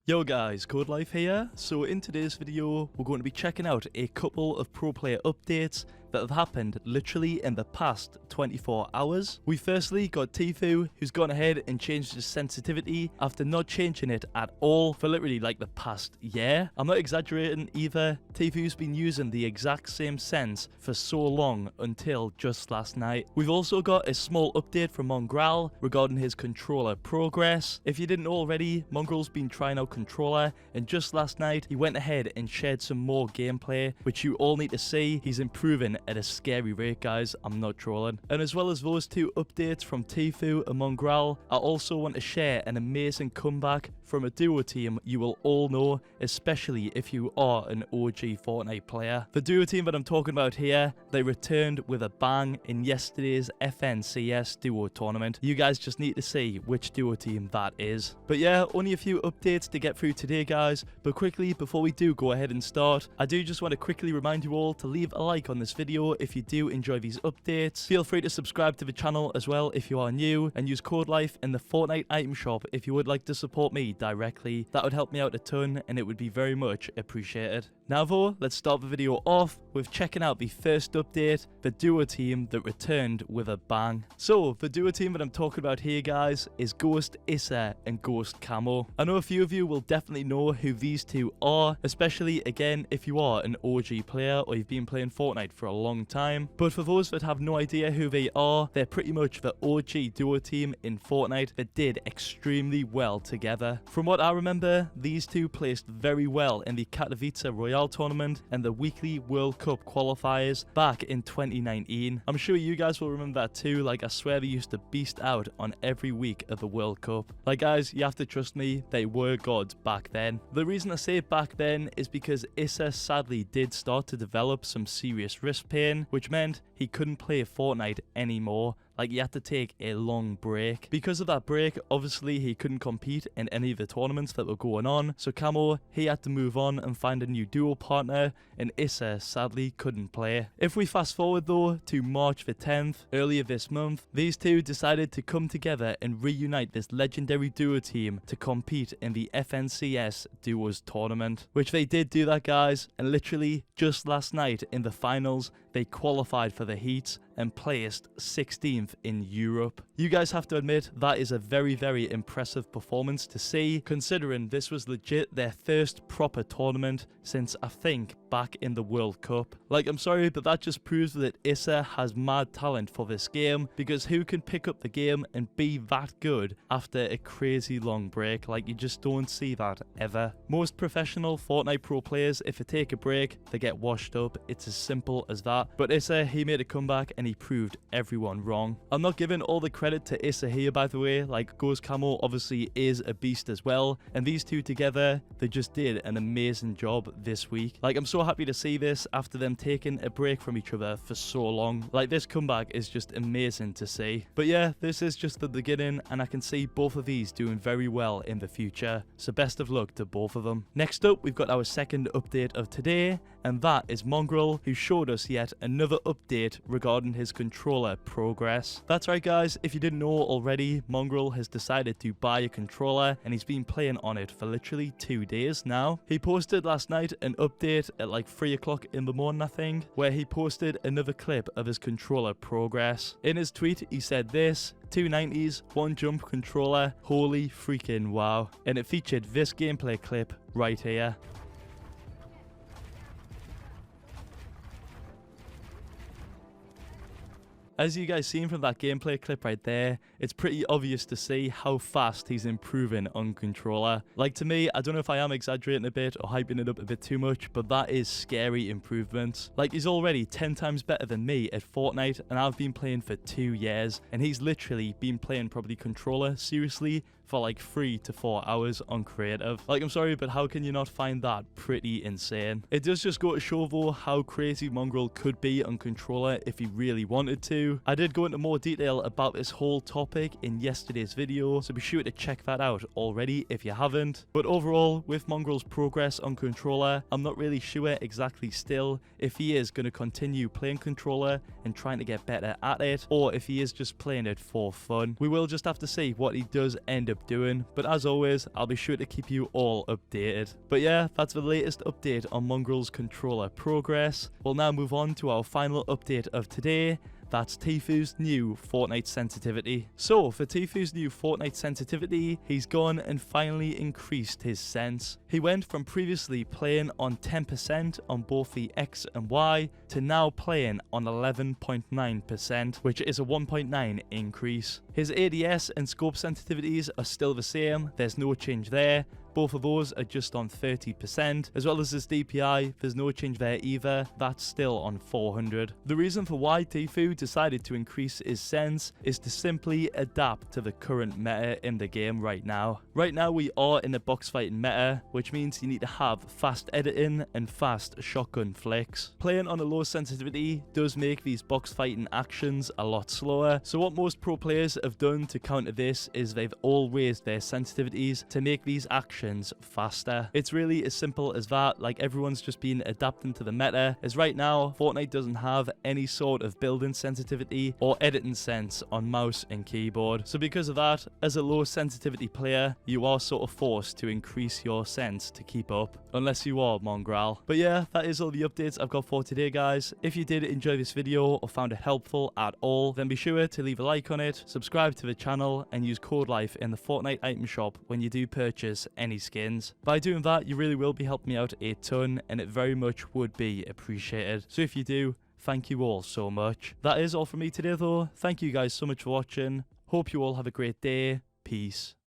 Yo guys, Codelife here. So in today's video, we're going to be checking out a couple of pro player updates that have happened literally in the past 24 hours. We firstly got Tfue, who's gone ahead and changed his sensitivity after not changing it at all for literally like the past year. I'm not exaggerating either. Tfue's been using the exact same sense for so long until just last night. We've also got a small update from Mongraal regarding his controller progress. If you didn't know already, Mongraal's been trying out controller, and just last night he went ahead and shared some more gameplay, which you all need to see. He's improving at a scary rate, guys. I'm not trolling. And as well as those two updates from Tfue and Mongraal, I also want to share an amazing comeback from a duo team you will all know, especially if you are an OG Fortnite player. The duo team that I'm talking about here, they returned with a bang in yesterday's FNCS duo tournament. You guys just need to see which duo team that is. But yeah, only a few updates to get through today, guys. But quickly, before we do go ahead and start, I do just want to quickly remind you all to leave a like on this video if you do enjoy these updates. Feel free to subscribe to the channel as well if you are new, and use Codelife in the Fortnite item shop if you would like to support me directly. That would help me out a ton and it would be very much appreciated. Now though, let's start the video off with checking out the first update, the duo team that returned with a bang. So, the duo team that I'm talking about here, guys, is Ghost Issa and Ghost Kamo. I know a few of you will definitely know who these two are, especially again if you are an OG player or you've been playing Fortnite for a long time. But for those that have no idea who they are, they're pretty much the OG duo team in Fortnite that did extremely well together. From what I remember, these two placed very well in the Katowice Royale tournament and the weekly World Cup qualifiers back in 2019. I'm sure you guys will remember that too. Like, I swear they used to beast out on every week of the World Cup. Like, guys, you have to trust me, they were gods back then. The reason I say back then is because Issa sadly did start to develop some serious wrist pain, which meant he couldn't play Fortnite anymore. Like, he had to take a long break. Because of that break, obviously he couldn't compete in any of the tournaments that were going on. So Kamo, he had to move on and find a new duo partner, and Issa sadly couldn't play. If we fast forward though to March the 10th, earlier this month, these two decided to come together and reunite this legendary duo team to compete in the FNCS Duos tournament. Which they did do that, guys, and literally just last night in the finals, they qualified for the heats and placed 16th in Europe. You guys have to admit that is a very, very impressive performance to see, considering this was legit their first proper tournament since I think back in the World Cup. Like, I'm sorry, but that just proves that Issa has mad talent for this game, because who can pick up the game and be that good after a crazy long break? Like, you just don't see that ever. Most professional Fortnite pro players, if they take a break, they get washed up. It's as simple as that. But Issa, he made a comeback and he proved everyone wrong. I'm not giving all the credit to Issa here, by the way. Like, Ghost Kamo obviously is a beast as well, and these two together, they just did an amazing job this week. Like, I'm so happy to see this after them taking a break from each other for so long. Like, this comeback is just amazing to see. But yeah, this is just the beginning, and I can see both of these doing very well in the future. So best of luck to both of them. Next up, we've got our second update of today, and that is Mongraal, who showed us yet another update regarding his controller progress. That's right, guys, if you didn't know already, Mongraal has decided to buy a controller and he's been playing on it for literally 2 days now. He posted last night an update at like 3 o'clock in the morning, I think, where he posted another clip of his controller progress. In his tweet, he said this: 290s, 1 jump controller, holy freaking wow. And it featured this gameplay clip right here. As you guys seen from that gameplay clip right there, it's pretty obvious to see how fast he's improving on controller. Like, to me, I don't know if I am exaggerating a bit or hyping it up a bit too much, but that is scary improvements. Like, he's already 10 times better than me at Fortnite, and I've been playing for 2 years, and he's literally been playing probably controller seriously for like 3 to 4 hours on creative. Like, I'm sorry, but how can you not find that pretty insane? It does just go to show though how crazy Mongraal could be on controller if he really wanted to. I did go into more detail about this whole topic in yesterday's video, so be sure to check that out already if you haven't. But overall, with Mongraal's progress on controller, I'm not really sure exactly still if he is going to continue playing controller and trying to get better at it, or if he is just playing it for fun. We will just have to see what he does end up up doing. But as always, I'll be sure to keep you all updated. But yeah, that's the latest update on Mongraal's controller progress. We'll now move on to our final update of today. That's Tfue's new Fortnite sensitivity. So, for Tfue's new Fortnite sensitivity, he's gone and finally increased his sense. He went from previously playing on 10% on both the X and Y to now playing on 11.9%, which is a 1.9 increase. His ADS and scope sensitivities are still the same, there's no change there. Both of those are just on 30%, as well as his DPI, there's no change there either, that's still on 400. The reason for why Tfue decided to increase his sense is to simply adapt to the current meta in the game right now. Right now we are in a box fighting meta, which means you need to have fast editing and fast shotgun flicks. Playing on a low sensitivity does make these box fighting actions a lot slower, so what most pro players have done to counter this is they've all raised their sensitivities to make these actions faster. It's really as simple as that, like everyone's just been adapting to the meta, as right now Fortnite doesn't have any sort of building sensitivity or editing sense on mouse and keyboard. So because of that, as a low sensitivity player, you are sort of forced to increase your sense to keep up, unless you are Mongraal. But yeah, that is all the updates I've got for today, guys. If you did enjoy this video or found it helpful at all, then be sure to leave a like on it, subscribe to the channel, and use Codelife in the Fortnite item shop when you do purchase any skins. By doing that, you really will be helping me out a ton, and it very much would be appreciated. So if you do, thank you all so much. That is all from me today though. Thank you guys so much for watching. Hope you all have a great day. Peace.